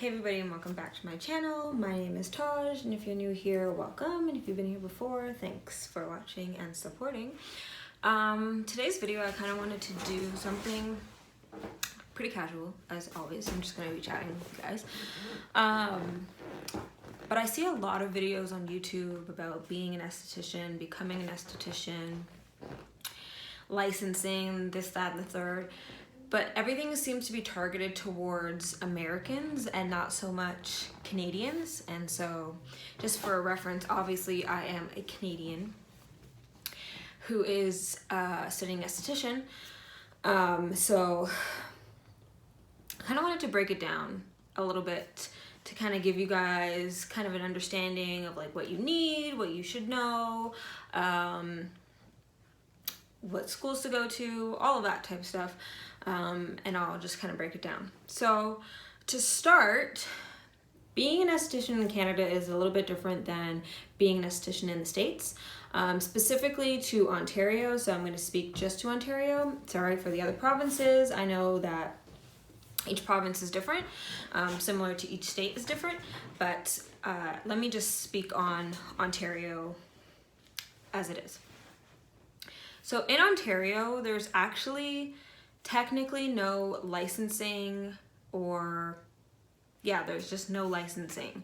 Hey everybody, and welcome back to my channel. My name is Taj, and if you're new here, welcome, and if you've been here before, thanks for watching and supporting. Today's video, I kind of wanted to do something pretty casual, as always. I'm just going to be chatting with you guys. But I see a lot of videos on YouTube about being an esthetician, becoming an esthetician, licensing, this, that, and the third. But everything seems to be targeted towards Americans and not so much Canadians. And so just for a reference, obviously I am a Canadian who is studying esthetician. So I kind of wanted to break it down a little bit to kind of give you guys kind of an understanding of like what you need, what you should know, what schools to go to, all of that type of stuff. And I'll just kind of break it down. So to start, being an esthetician in Canada is a little bit different than being an esthetician in the States, specifically to Ontario. So I'm going to speak just to Ontario. Sorry for the other provinces. I know that each province is different, similar to each state is different, but let me just speak on Ontario as it is. So in Ontario, there's actually technically no licensing, or there's just no licensing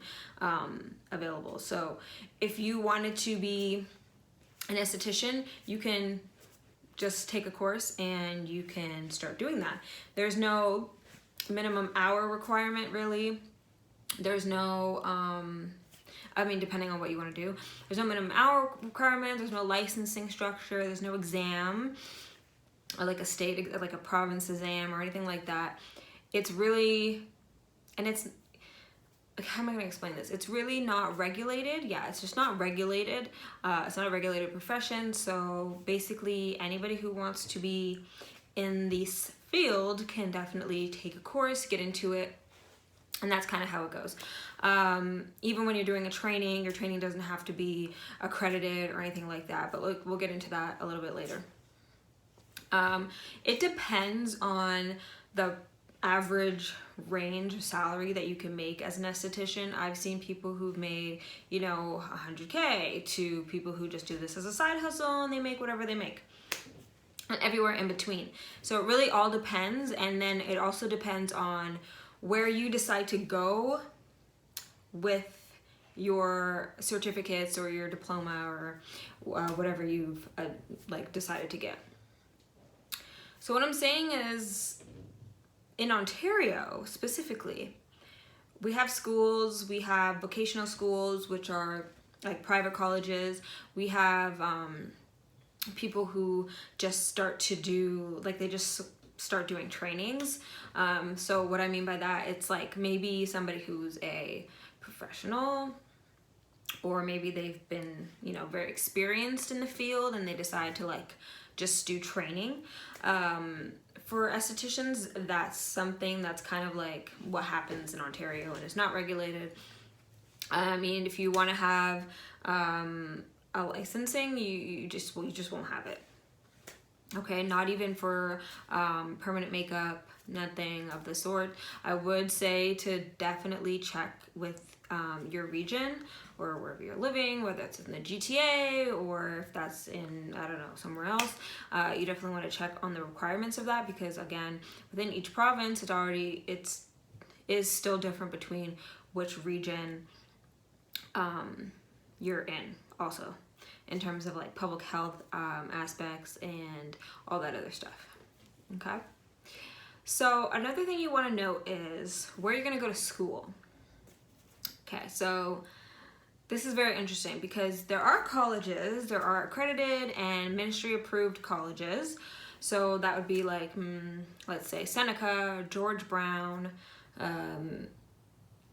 available. So if you wanted to be an esthetician, you can just take a course and you can start doing that. There's no minimum hour requirement really. There's no I mean, depending on what you want to do, there's no minimum hour requirement, there's no licensing structure, there's no exam or like a state, like a province exam or anything like that. It's really, and it's, like, how am I going to explain this? It's really not regulated. Yeah, it's just not regulated. It's not a regulated profession. So basically anybody who wants to be in this field can definitely take a course, get into it. And that's kind of how it goes. Even when you're doing a training, your training doesn't have to be accredited or anything like that. But look, we'll get into that a little bit later. It depends on the average range of salary that you can make as an esthetician. I've seen people who've made, 100K to people who just do this as a side hustle and they make whatever they make. And everywhere in between. So it really all depends. And then it also depends on where you decide to go with your certificates or your diploma or whatever you've decided to get. So what I'm saying is, in Ontario specifically, we have schools, we have vocational schools, which are like private colleges. We have people who just start to do, like they just start doing trainings. So what I mean by that, it's like maybe somebody who's a professional, or maybe they've been, very experienced in the field and they decide to like just do training. For estheticians, that's something that's kind of like what happens in Ontario and it's not regulated. I mean, if you want to have a licensing, you just won't have it. Okay, not even for permanent makeup, nothing of the sort. I would say to definitely check with your region or wherever you're living, whether it's in the GTA or if that's in, I don't know, somewhere else. You definitely want to check on the requirements of that, because again, within each province, it is still different between which region you're in also, in terms of like public health aspects and all that other stuff. Okay. So another thing you want to know is where you're going to go to school. Okay, so this is very interesting because there are colleges, there are accredited and ministry approved colleges. So that would be like, let's say Seneca, George Brown, I'm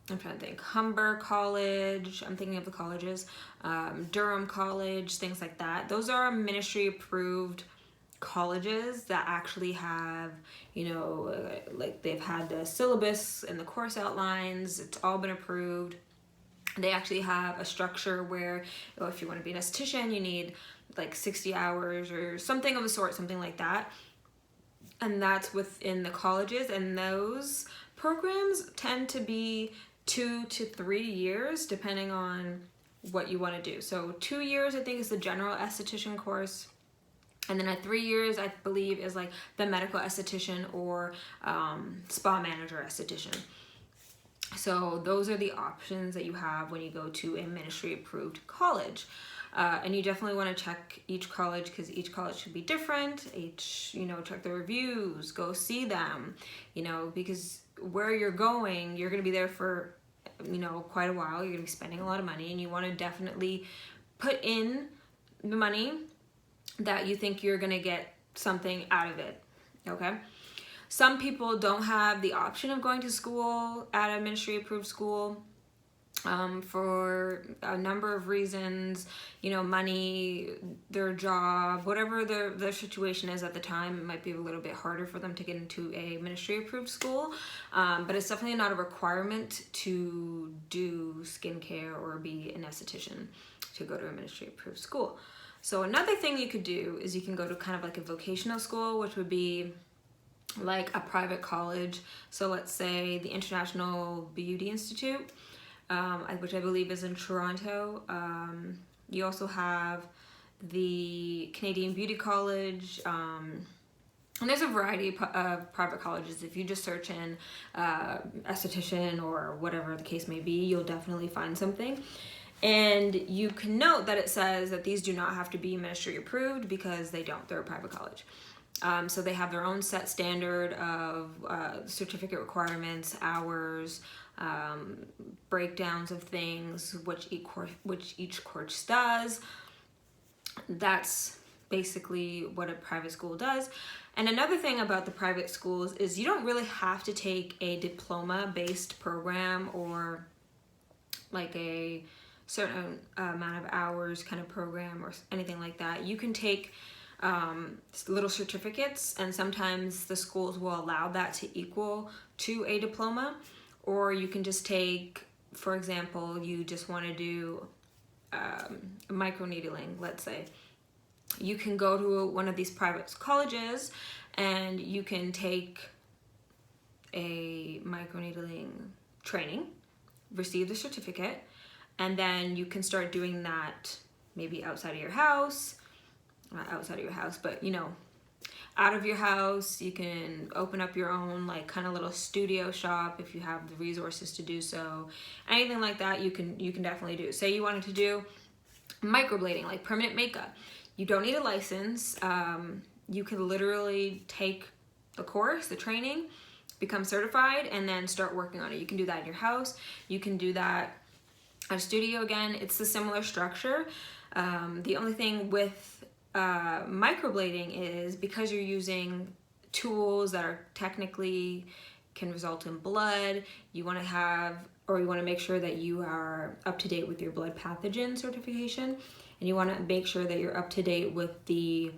trying to think, Humber College, I'm thinking of the colleges, Durham College, things like that. Those are ministry approved colleges that actually have, like they've had the syllabus and the course outlines, it's all been approved. They actually have a structure where if you want to be an esthetician, you need like 60 hours or something of the sort, something like that. And that's within the colleges, and those Programs tend to be 2 to 3 years depending on what you want to do. So 2 years I think is the general esthetician course, and then at 3 years I believe is like the medical esthetician or spa manager esthetician. So those are the options that you have when you go to a ministry approved college. And you definitely want to check each college, because each college should be different. Check the reviews, go see them, because where you're going, you're going to be there for, quite a while. You're going to be spending a lot of money, and you want to definitely put in the money that you think you're going to get something out of it. Okay. Some people don't have the option of going to school at a ministry approved school. For a number of reasons, money, their job, whatever their situation is at the time, it might be a little bit harder for them to get into a ministry approved school. But it's definitely not a requirement to do skincare or be an esthetician to go to a ministry approved school. So another thing you could do is you can go to kind of like a vocational school, which would be like a private college. So let's say the International Beauty Institute, which I believe is in Toronto. You also have the Canadian Beauty College, and there's a variety of private colleges. If you just search in esthetician or whatever the case may be, you'll definitely find something. And you can note that it says that these do not have to be ministry approved, because they don't. They're a private college. So they have their own set standard of certificate requirements, hours, breakdowns of things, which each course does. That's basically what a private school does. And another thing about the private schools is you don't really have to take a diploma-based program or like a certain amount of hours kind of program or anything like that. You can take little certificates, and sometimes the schools will allow that to equal to a diploma. Or you can just take, for example, you just want to do microneedling, let's say. You can go to one of these private colleges and you can take a microneedling training, receive the certificate, and then you can start doing that maybe outside of your house. Not outside of your house, but out of your house. You can open up your own like kind of little studio shop if you have the resources to do so. Anything like that you can definitely do. Say you wanted to do microblading, like permanent makeup. You don't need a license. You could literally take the course, the training, become certified, and then start working on it. You can do that in your house. You can do that at a studio. Again, it's a similar structure. The only thing with microblading is because you're using tools that are technically can result in blood, you want to make sure that you are up to date with your blood pathogen certification, and you want to make sure that you're up to date with the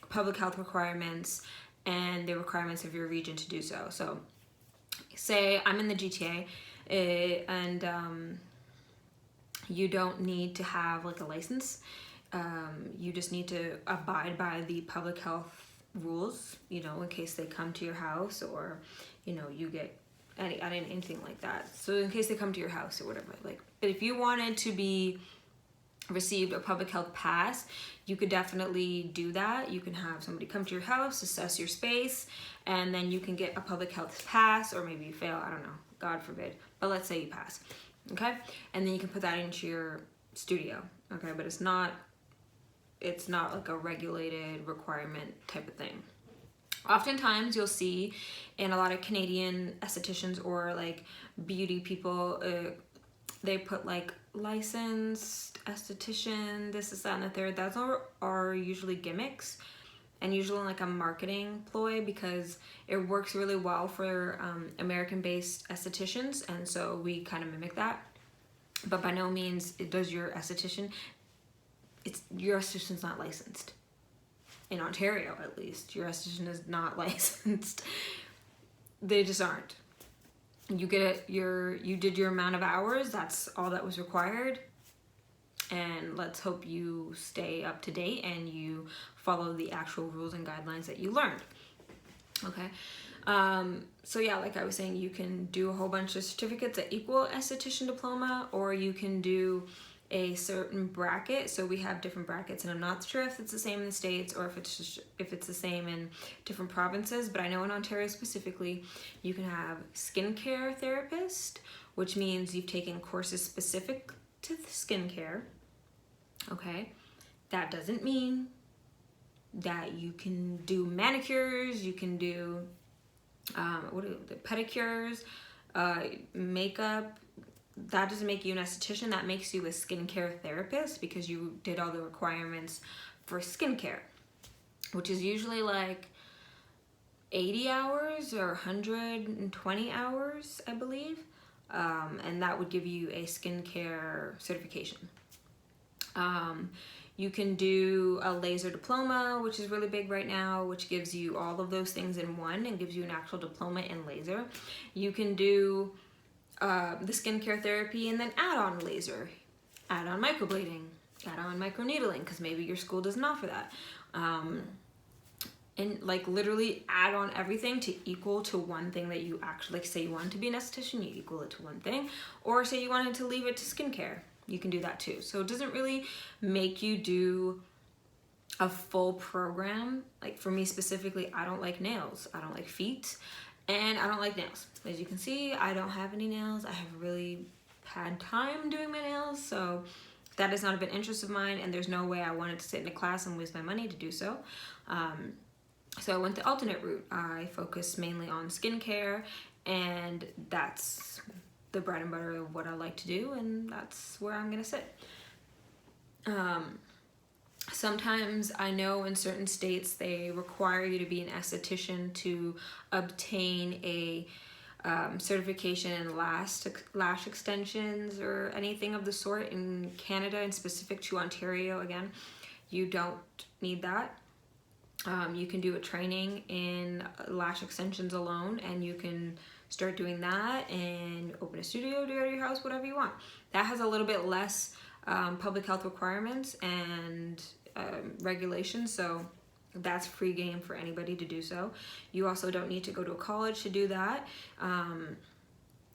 public health requirements and the requirements of your region to do so. So say I'm in the GTA and you don't need to have like a license. You just need to abide by the public health rules, in case they come to your house, or, you get anything like that. So in case they come to your house or whatever, but if you wanted to be received a public health pass, you could definitely do that. You can have somebody come to your house, assess your space, and then you can get a public health pass, or maybe you fail, I don't know, God forbid, but let's say you pass, okay? And then you can put that into your studio, okay? But it's not like a regulated requirement type of thing. Oftentimes you'll see in a lot of Canadian estheticians or like beauty people, they put like licensed esthetician, this, that, and the third. Those are usually gimmicks and usually like a marketing ploy, because it works really well for American-based estheticians, and so we kind of mimic that. But by no means does your esthetician. Your esthetician's not licensed. In Ontario, at least, your esthetician is not licensed. They just aren't. You did your amount of hours. That's all that was required. And let's hope you stay up to date and you follow the actual rules and guidelines that you learned. Okay. So yeah, like I was saying, you can do a whole bunch of certificates that equal esthetician diploma, or you can do a certain bracket. So we have different brackets, and I'm not sure if it's the same in the States or if it's the same in different provinces, but I know in Ontario specifically, you can have skincare therapist, which means you've taken courses specific to the skincare. Okay, that doesn't mean that you can do manicures, you can do pedicures, makeup. That doesn't make you an esthetician. That makes you a skincare therapist because you did all the requirements for skincare, which is usually like 80 hours or 120 hours, I believe. And that would give you a skincare certification. You can do a laser diploma, which is really big right now, which gives you all of those things in one and gives you an actual diploma in laser. You can do the skincare therapy and then add on laser, add on microblading, add on microneedling, because maybe your school doesn't offer that. And like literally add on everything to equal to one thing that you actually, like say you wanted to be an esthetician, you equal it to one thing, or say you wanted to leave it to skincare, you can do that too. So it doesn't really make you do a full program. Like for me specifically, I don't like nails, I don't like feet, and I don't like nails. As you can see, I don't have any nails. I have really had time doing my nails, so that has not been an interest of mine, and there's no way I wanted to sit in a class and waste my money to do so. So I went the alternate route. I focused mainly on skincare, and that's the bread and butter of what I like to do, and that's where I'm gonna sit. Sometimes I know in certain states they require you to be an esthetician to obtain a certification in lash extensions or anything of the sort. In Canada and specific to Ontario, again, you don't need that. You can do a training in lash extensions alone, and you can start doing that and open a studio, do it at your house, whatever you want. That has a little bit less public health requirements and regulations, so that's free game for anybody to do so. You also don't need to go to a college to do that.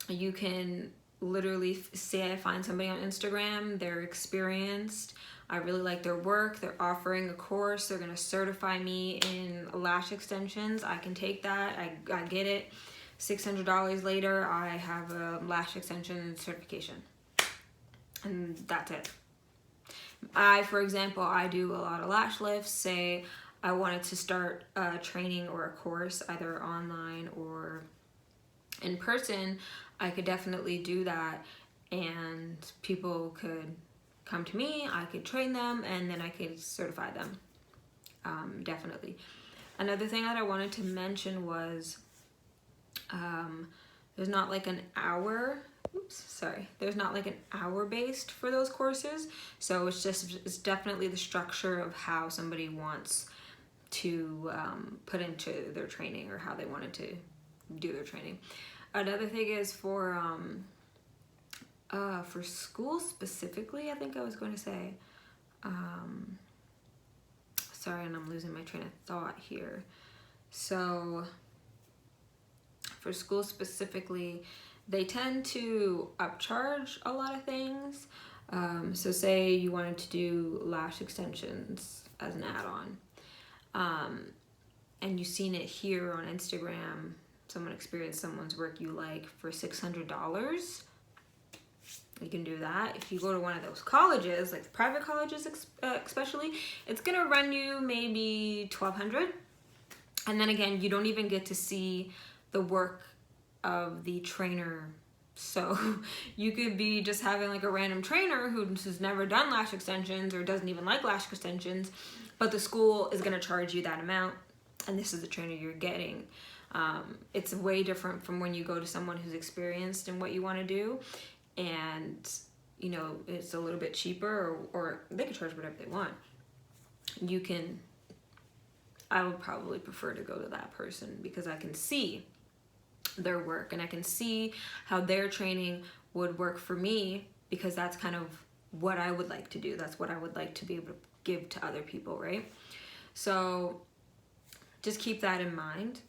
You can literally say I find somebody on Instagram, they're experienced, I really like their work, they're offering a course, they're gonna certify me in lash extensions. I can take that, I get it. $600 later, I have a lash extension certification, and that's it. For example, I do a lot of lash lifts. Say I wanted to start a training or a course, either online or in person, I could definitely do that, and people could come to me, I could train them, and then I could certify them. Definitely. Another thing that I wanted to mention was there's not like an hour, there's not like an hour based for those courses. So it's definitely the structure of how somebody wants to put into their training or how they wanted to do their training. Another thing is for school specifically, I think I was going to say, sorry, and I'm losing my train of thought here. So for school specifically, they tend to upcharge a lot of things. So say you wanted to do lash extensions as an add-on, and you've seen it here on Instagram, someone experienced someone's work you like for $600, you can do that. If you go to one of those colleges, like the private colleges especially, it's gonna run you maybe $1,200. And then again, you don't even get to see the work of the trainer. So you could be just having like a random trainer who's never done lash extensions or doesn't even like lash extensions, but the school is gonna charge you that amount, and this is the trainer you're getting. It's way different from when you go to someone who's experienced in what you wanna do, and you know, it's a little bit cheaper, or they can charge whatever they want. I would probably prefer to go to that person because I can see their work and I can see how their training would work for me, because that's kind of what I would like to do. That's what I would like to be able to give to other people, right? So just keep that in mind.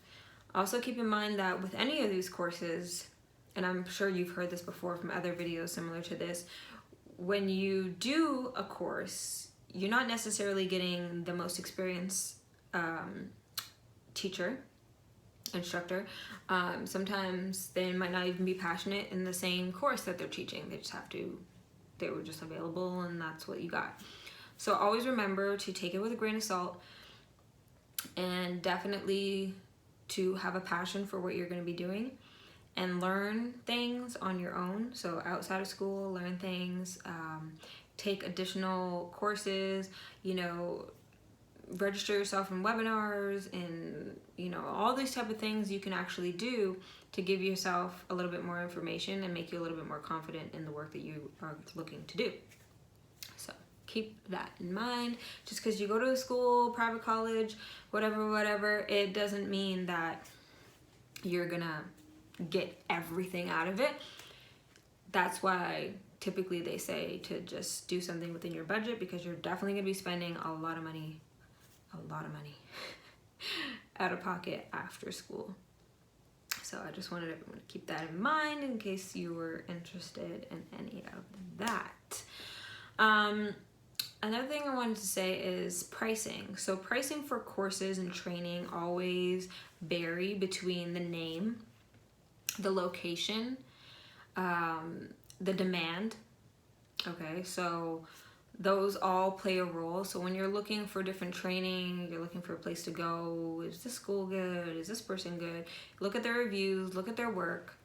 Also keep in mind that with any of these courses, and I'm sure you've heard this before from other videos similar to this, when you do a course, you're not necessarily getting the most experienced teacher, instructor. Sometimes they might not even be passionate in the same course that they're teaching. They were just available and that's what you got. So always remember to take it with a grain of salt, and definitely to have a passion for what you're going to be doing, and learn things on your own. So outside of school, learn things, take additional courses, you know, register yourself in webinars, and you know, all these type of things you can actually do to give yourself a little bit more information and make you a little bit more confident in the work that you are looking to do. So keep that in mind. Just because you go to a school, private college, whatever, it doesn't mean that you're gonna get everything out of it. That's why typically they say to just do something within your budget, because you're definitely gonna be spending a lot of money out of pocket after school. So I just wanted everyone to keep that in mind in case you were interested in any of that. Another thing I wanted to say is pricing. So pricing for courses and training always vary between the name, the location, the demand. Okay, so those all play a role. So when you're looking for different training, you're looking for a place to go, is this school good? Is this person good? Look at their reviews, look at their work,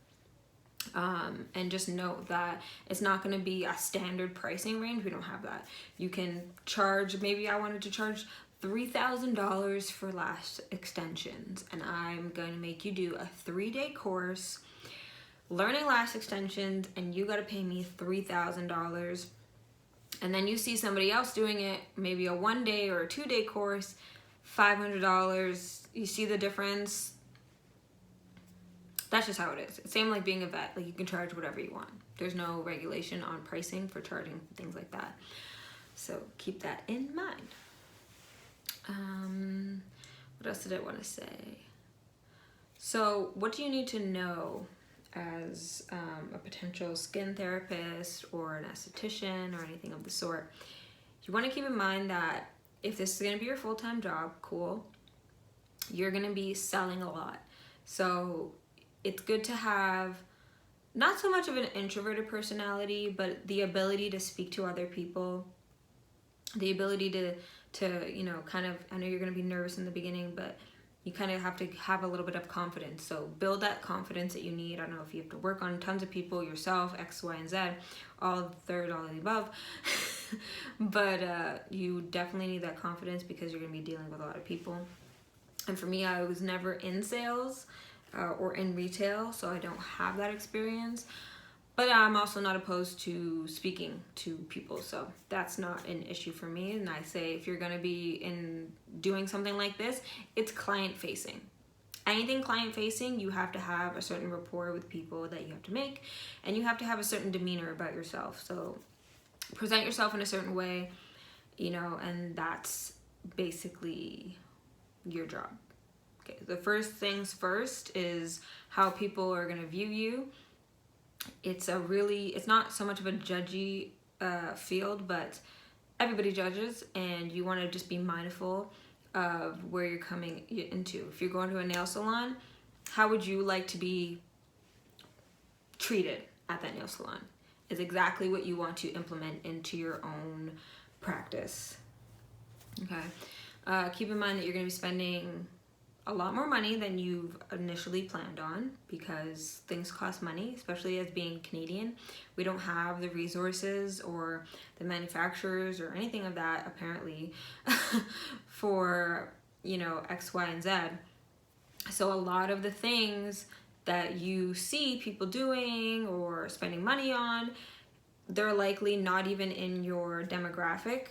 and just note that it's not going to be a standard pricing range. We don't have that. You can charge, maybe I wanted to charge $3,000 for lash extensions, and I'm going to make you do a 3-day course learning lash extensions, and you got to pay me $3,000. And then you see somebody else doing it, maybe a 1-day or a 2-day course, $500. You see the difference? That's just how it is. It's same like being a vet. Like, you can charge whatever you want. There's no regulation on pricing for charging things like that. So keep that in mind. What else did I want to say? So what do you need to know as a potential skin therapist or an esthetician or anything of the sort? You want to keep in mind that if this is going to be your full-time job, cool, you're going to be selling a lot. So it's good to have not so much of an introverted personality, but the ability to speak to other people, the ability to you know, kind of, I know you're going to be nervous in the beginning, but you kind of have to have a little bit of confidence. So build that confidence that you need. I don't know if you have to work on tons of people yourself, X, Y, and Z, all of the third, all of the above. But you definitely need that confidence because you're going to be dealing with a lot of people. And for me, I was never in sales or in retail, so I don't have that experience. But I'm also not opposed to speaking to people, so that's not an issue for me. And I say if you're going to be doing something like this, it's client-facing. Anything client-facing, you have to have a certain rapport with people that you have to make, and you have to have a certain demeanor about yourself. So present yourself in a certain way, you know, and that's basically your job. Okay, the first things first is how people are going to view you. It's not so much of a judgy field, but everybody judges, and you want to just be mindful of where you're coming into. If you're going to a nail salon, how would you like to be treated at that nail salon? Is exactly what you want to implement into your own practice. Okay. Keep in mind that you're going to be spending a lot more money than you've initially planned on, because things cost money, especially as being Canadian. We don't have the resources or the manufacturers or anything of that, apparently, for, you know, X, Y, and Z. So a lot of the things that you see people doing or spending money on, they're likely not even in your demographic,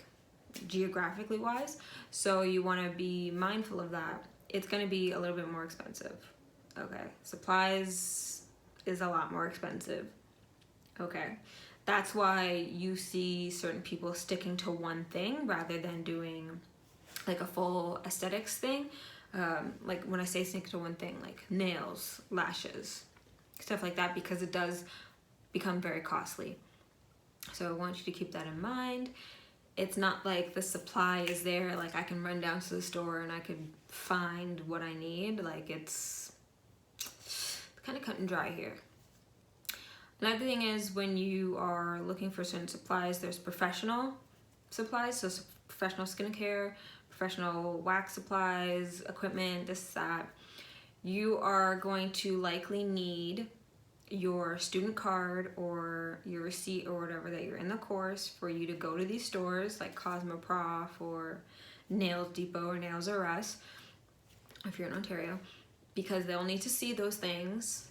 geographically wise. So you want to be mindful of that. It's going to be a little bit more expensive. Okay, supplies is a lot more expensive. Okay, that's why you see certain people sticking to one thing rather than doing like a full aesthetics thing. like when I say stick to one thing, like nails, lashes, stuff like that, because it does become very costly. So I want you to keep that in mind. It's not like the supply is there, like I can run down to the store and I could find what I need. Like it's kind of cut and dry here. Another thing is, when you are looking for certain supplies, there's professional supplies, so professional skincare, professional wax supplies, equipment, this, that. You are going to likely need your student card or your receipt or whatever that you're in the course for you to go to these stores like Cosmoprof or Nails Depot or Nails R Us if you're in Ontario, because they'll need to see those things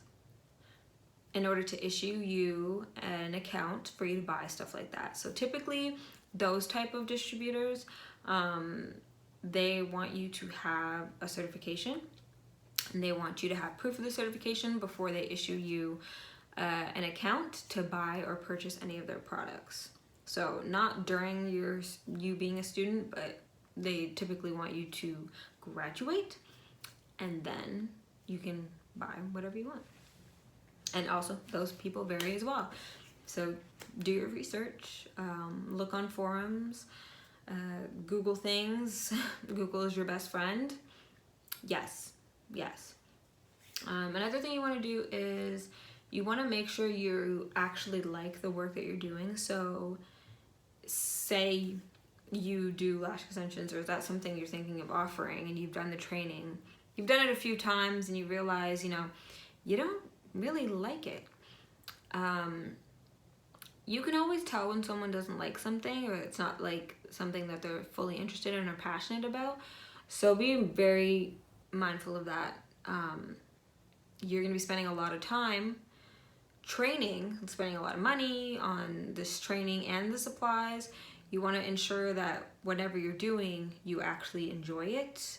in order to issue you an account for you to buy stuff like that. So typically those type of distributors, they want you to have a certification, and they want you to have proof of the certification before they issue you an account to buy or purchase any of their products. So not during you being a student, but they typically want you to graduate, and then you can buy whatever you want. And also those people vary as well. So do your research, look on forums, Google things. Google is your best friend. Yes. Another thing you want to do is you want to make sure you actually like the work that you're doing. So say you do lash extensions, or is that something you're thinking of offering and you've done the training, you've done it a few times and you realize, you don't really like it. You can always tell when someone doesn't like something, or it's not like something that they're fully interested in or passionate about. So be very mindful of that. You're going to be spending a lot of time training, spending a lot of money on this training and the supplies. You want to ensure that whatever you're doing, you actually enjoy it.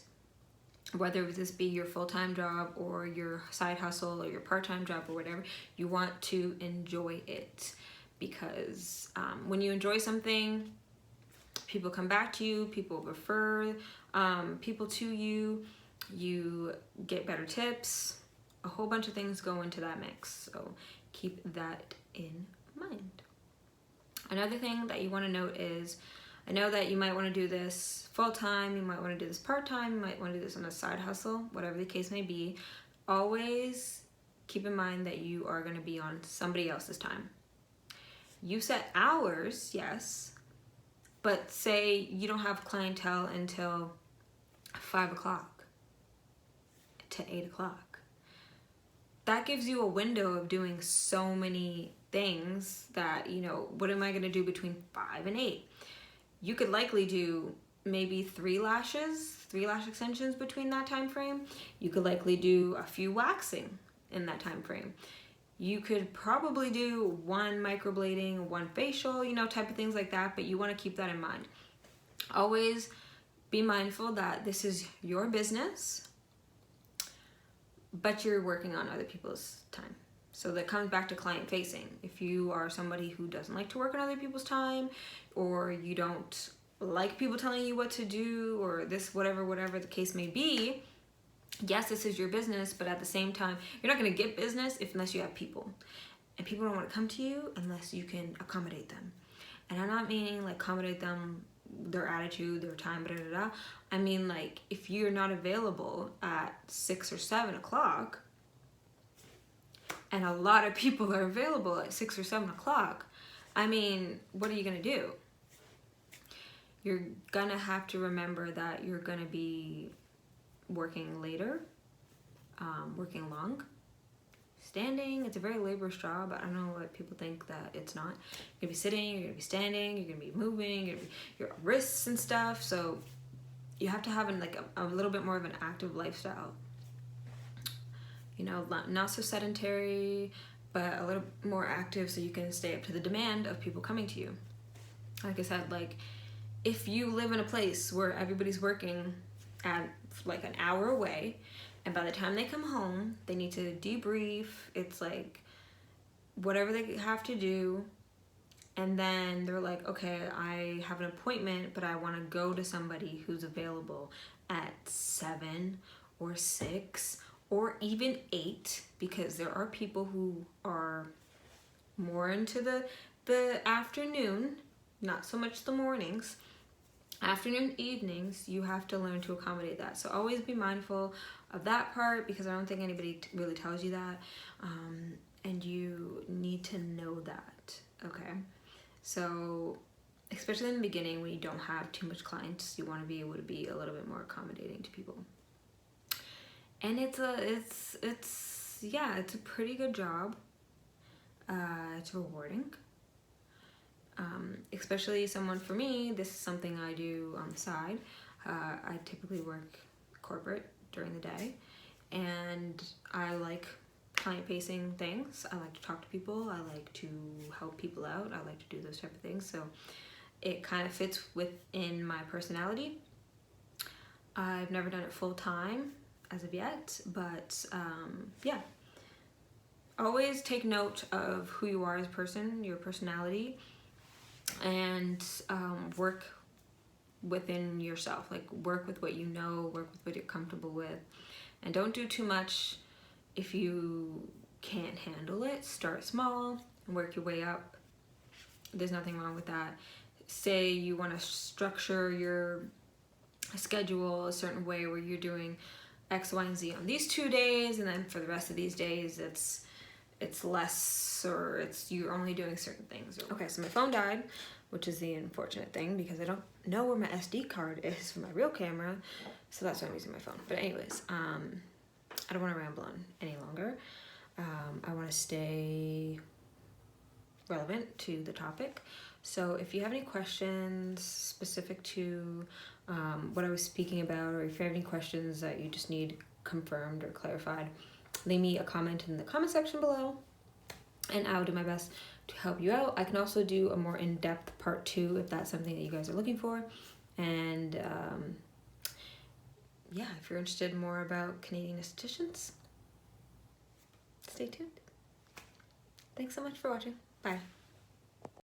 Whether this be your full-time job or your side hustle or your part-time job or whatever, you want to enjoy it, because when you enjoy something, people come back to you, people refer people to you, you get better tips, a whole bunch of things go into that mix. So keep that in mind. Another thing that you want to note is, I know that you might want to do this full-time, you might want to do this part-time, you might want to do this on a side hustle, whatever the case may be. Always keep in mind that you are going to be on somebody else's time. You set hours, yes, but say you don't have clientele until 5 o'clock to 8 o'clock. That gives you a window of doing so many things that, what am I going to do between 5 and 8? You could likely do maybe 3 lash extensions between that time frame. You could likely do a few waxing in that time frame. You could probably do 1 microblading, 1 facial, type of things like that, but you want to keep that in mind. Always be mindful that this is your business, but you're working on other people's time. So that comes back to client facing. If you are somebody who doesn't like to work on other people's time, or you don't like people telling you what to do, or this, whatever the case may be, yes, this is your business, but at the same time, you're not going to get business unless you have people. And people don't want to come to you unless you can accommodate them. And I'm not meaning like accommodate them, their attitude, their time, I mean, like, if you're not available at 6 or 7 o'clock, and a lot of people are available at 6 or 7 o'clock, I mean, what are you going to do? You're going to have to remember that you're going to be working later, working long, standing. It's a very laborious job. I don't know what people think that it's not. You're going to be sitting, you're going to be standing, you're going to be moving, your wrists and stuff. So you have to have a little bit more of an active lifestyle. Not so sedentary, but a little more active so you can stay up to the demand of people coming to you. Like I said, if you live in a place where everybody's working at like an hour away, and by the time they come home, they need to debrief, it's like whatever they have to do, And then they're like, okay, I have an appointment, but I want to go to somebody who's available at 7 or 6 or even 8, because there are people who are more into the afternoon, not so much the mornings. Afternoon, evenings, you have to learn to accommodate that. So always be mindful of that part, because I don't think anybody really tells you that. And you need to know that, okay? So especially in the beginning when you don't have too much clients, you want to be able to be a little bit more accommodating to people. And it's a pretty good job. It's rewarding. Especially someone, for me, this is something I do on the side. I typically work corporate during the day, and I like client-facing things. I like to talk to people. I like to help people out. I like to do those type of things. So it kind of fits within my personality. I've never done it full-time as of yet, but yeah. Always take note of who you are as a person, your personality, and work within yourself. Like, work with what you know, work with what you're comfortable with, and don't do too much if you can't handle it. Start small and work your way up. There's nothing wrong with that. Say you want to structure your schedule a certain way where you're doing X, Y, and Z on these 2 days, and then for the rest of these days it's less, or you're only doing certain things. Okay, so my phone died, which is the unfortunate thing, because I don't know where my SD card is for my real camera, so that's why I'm using my phone. But anyways, I don't want to ramble on any longer. I want to stay relevant to the topic. So if you have any questions specific to what I was speaking about, or if you have any questions that you just need confirmed or clarified, leave me a comment in the comment section below, and I'll do my best to help you out. I can also do a more in-depth part 2 if that's something that you guys are looking for. And yeah, if you're interested more about Canadian estheticians, stay tuned. Thanks so much for watching. Bye.